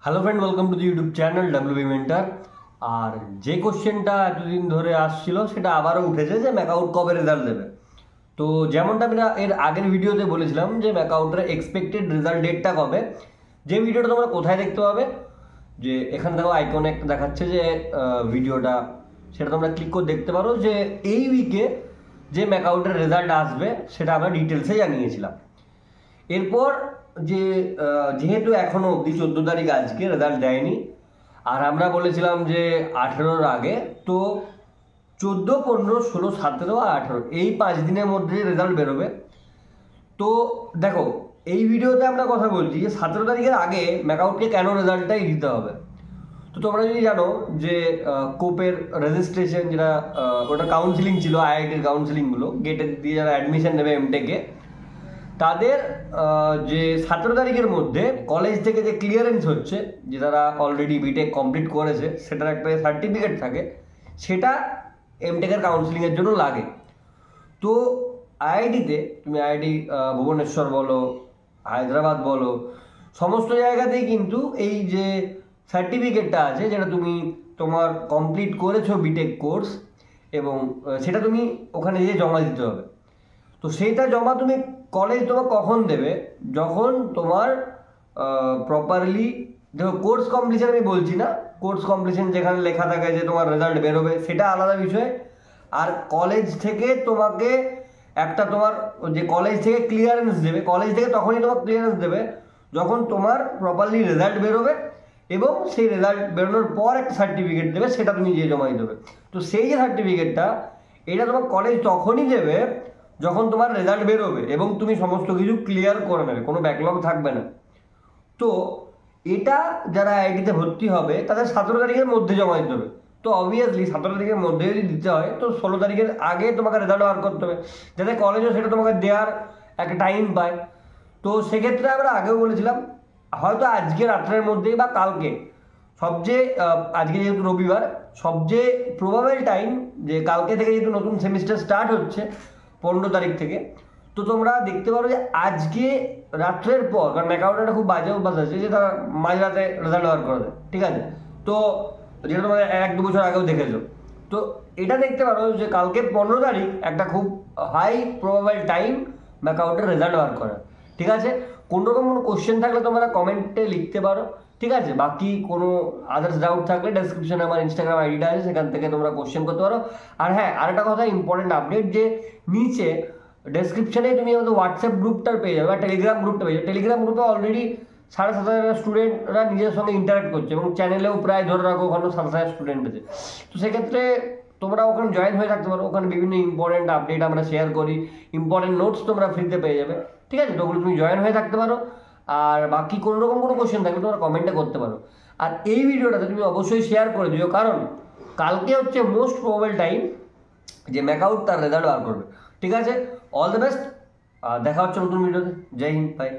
Hello friend, welcome to the YouTube channel WB mentor. আর যে কোশ্চেনটা এতদিন ধরে আসছিল সেটা আবারও উঠেছে যে ম্যাকআউট কবে রেজাল্ট দেবে। তো যেমনটা আমি এর আগের ভিডিওতে বলেছিলাম যে ম্যাকআউটের এক্সপেক্টেড রেজাল্ট ডেটটা কবে, যে ভিডিওটা তোমরা কোথায় দেখতে পাবে, যে এখান থেকেও আইকনে একটা দেখাচ্ছে যে ভিডিওটা, সেটা তোমরা ক্লিক করে দেখতে পারো যে এই উইকে যে ম্যাকআউটের রেজাল্ট আসবে সেটা আমরা ডিটেলসে জানিয়েছিলাম। এরপর যে যেহেতু এখনো অবধি 14 তারিখ আজকে রেজাল্ট দেয়নি, আর আমরা বলেছিলাম যে 18-র আগে, তো 14, 15, 16, 17 আর 18 এই 5 দিনের মধ্যে রেজাল্ট বেরোবে। তো দেখো, এই ভিডিওতে আমরা কথা বলছি যে 17 তারিখের আগে ম্যাকআউটকে কেন রেজাল্টটাই দিতে হবে। তো তোমরা যদি জানো যে কোপের রেজিস্ট্রেশন, যেটা ওটা কাউন্সিলিং ছিল, আইআইটির কাউন্সিলিংগুলো গেটের দিয়ে যারা অ্যাডমিশন নেবে এমটেকে, তাদের যে 17 তারিখের মধ্যে কলেজ থেকে যে ক্লিয়ারেন্স হচ্ছে, যে তারা অলরেডি বিটেক কমপ্লিট করেছে, সেটার একটা সার্টিফিকেট থাকে, সেটা এমটেকের কাউন্সিলিংয়ের জন্য লাগে। তো আইআইটিতে তুমি আইআইটি ভুবনেশ্বর বলো, হায়দ্রাবাদ বলো, সমস্ত জায়গাতেই কিন্তু এই যে সার্টিফিকেটটা আছে, যেটা তুমি তোমার কমপ্লিট করেছো বিটেক কোর্স, এবং সেটা তুমি ওখানে গিয়ে জমা দিতে হবে। তো সেইটা জমা তুমি কলেজ তোমার কখন দেবে, যখন তোমার প্রপারলি, দেখো কোর্স কমপ্লিশন আমি বলছি না, কোর্স কমপ্লিশন যেখানে লেখা থাকে যে তোমার রেজাল্ট বেরোবে সেটা আলাদা বিষয়। আর কলেজ থেকে তোমাকে একটা তোমার যে কলেজ থেকে ক্লিয়ারেন্স দেবে, কলেজ থেকে তখনই তোমার ক্লিয়ারেন্স দেবে যখন তোমার প্রপারলি রেজাল্ট বেরোবে, এবং সেই রেজাল্ট বেরোনোর পর একটা সার্টিফিকেট দেবে, সেটা তুমি যে জমা দেবে। তো সেই যে সার্টিফিকেটটা, এটা তোমার কলেজ তখনই দেবে যখন তোমার রেজাল্ট বেরোবে এবং তুমি সমস্ত কিছু ক্লিয়ার করে নেবে, কোনো ব্যাকলগ থাকবে না। তো এটা যারা আইআইটিতে ভর্তি হবে তাদের 17 তারিখের মধ্যে জমা দিতে হবে। তো অবভিয়াসলি 17 তারিখের মধ্যে যদি দিতে হয়, তো 16 তারিখের আগে তোমাকে রেজাল্ট বার করতে হবে, যাতে কলেজও সেটা তোমাকে দেওয়ার একটা টাইম পায়। তো সেক্ষেত্রে আমরা আগেও বলেছিলাম, হয়তো আজকে রাত্রের মধ্যেই বা কালকে, সবচেয়ে আজকে যেহেতু রবিবার, সবচেয়ে প্রবাবল টাইম যে কালকে থেকে যেহেতু নতুন সেমিস্টার স্টার্ট হচ্ছে 15 তারিখ থেকে, তো তোমরা দেখতে পারো যে আজকে রাত্রের পর, কারণ ম্যাকআউটের একটা খুব বাজে অভ্যাস আছে যে তারা মাঝরাতে রেজাল্ট বার করে দেয়, ঠিক আছে? তো যেটা তোমরা 1-2 বছর আগেও দেখেছো, তো এটা দেখতে পারো যে কালকে 15 তারিখ একটা খুব হাই প্রবাবল টাইম ম্যাকআউটের রেজাল্ট বার করার, ঠিক আছে? কোনো রকম কোনো কোশ্চেন থাকলে তোমরা কমেন্টে লিখতে পারো, ঠিক আছে? বাকি কোনো আদার্স ডাউট থাকলে ডেসক্রিপশনে আমার ইনস্টাগ্রাম আইডিটা আছে, সেখান থেকে তোমরা কোশ্চেন করতে পারো। আর হ্যাঁ, আরেকটা কথা, ইম্পর্টেন্ট আপডেট, যে নিচে ডেসক্রিপশনে তুমি আমাদের হোয়াটসঅ্যাপ গ্রুপটার পেয়ে যাবে, বা টেলিগ্রাম গ্রুপটা পেয়ে যাবে। টেলিগ্রাম গ্রুপে অলরেডি 7,500 স্টুডেন্টরা নিজের সঙ্গে ইন্টারাক্ট করছে, এবং চ্যানেলেও প্রায় ধরে রাখো ওখানে 7,000 স্টুডেন্ট আছে। তো সেক্ষেত্রে তোমরা ওখানে জয়েন হয়ে থাকতে পারো, ওখানে বিভিন্ন ইম্পর্টেন্ট আপডেট আমরা শেয়ার করি, ইম্পর্টেন্ট নোটস তোমরা ফ্রিতে পেয়ে যাবে, ঠিক আছে? তো ওগুলো তুমি জয়েন হয়ে থাকতে পারো। আর বাকি কোনো রকম কোনো কোশ্চেন থাকলে তোমরা কমেন্টে করতে পারো। আর এই ভিডিওটাতে তুমি অবশ্যই শেয়ার করে দিও, কারণ কালকে হচ্ছে মোস্ট প্রবাবল টাইম যে ম্যাকআউট তার রেজাল্ট বার করবে, ঠিক আছে? অল দ্য বেস্ট, দেখা হচ্ছে নতুন ভিডিওতে। জয় হিন্দ, বাই।